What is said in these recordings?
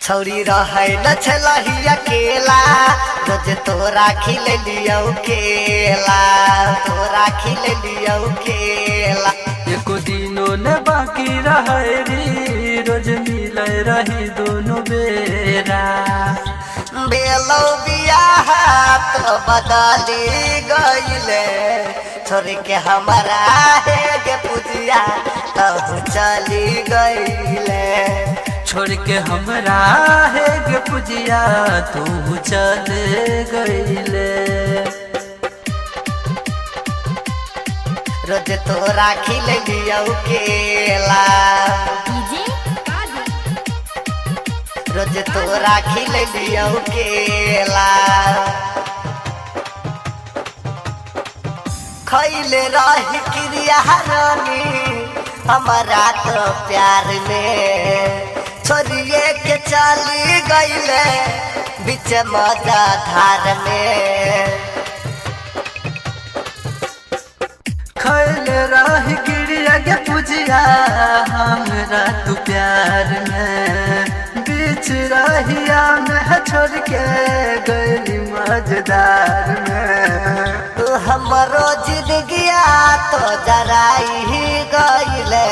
छौरी रहे न छलही अकेला रोज तोरा खिल लियो केला तोरा खिल लियो केला। एको दिनो न बाकी रहे री रोज मिल रही दोनों बेरा। बेलो बियाह तो बदली गईले छोड़ के हमारा है के पुजिया तब चली गईले। छोड़ के हमरा है गे पुजिया तू चल गईले। रोज तोरा खिल लियो केला रोज तोरा खिल लियो केला। खैले रही क्रिया रानी हमारा तो प्यार में छोड़िए के चली गईले बीच मजा धार में। खैले रही गिरिया के पुजिया हमरा तू प्यार में बीच रहिया में छोड़ के गई मजेदार में। तू हमरो जिंदगिया तो जराई ही गईले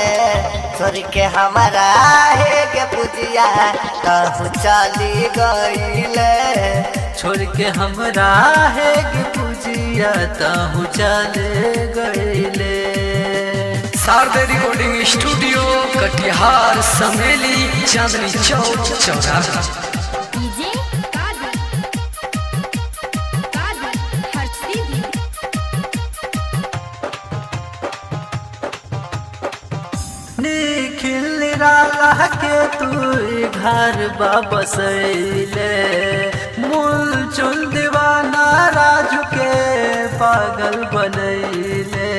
छोड़ के हमारा है के पुजिया तब चली गईले। छोड़ के हमरा है गे पुजिया तहु चल गईले। शारदा रिकॉर्डिंग स्टूडियो कटिहार समेली चांदनी चौक चौराहा। निखिल निराला के तू घर बसैले मूल चुल दीवाना राजू के पागल बनैले।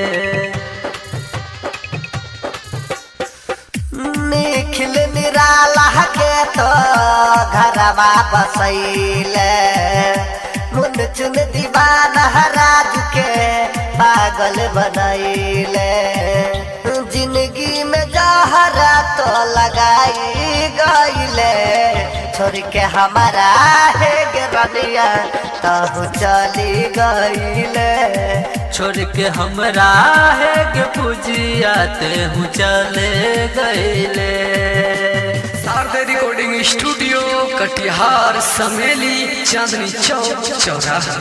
निखिल निराला के तो घरवा बसैले मुन चुन दीवाना राजू के पागल बनैले। जिंदगी में जहरा तो लगाई गईले छोड़ के हमारा है गिरनिया तब चली गईले। छोड़ के हमरा है गे पुजिया तेहु चले गईले। शारदा रिकॉर्डिंग स्टूडियो कटिहार समेली चांदनी चौक चौराहा।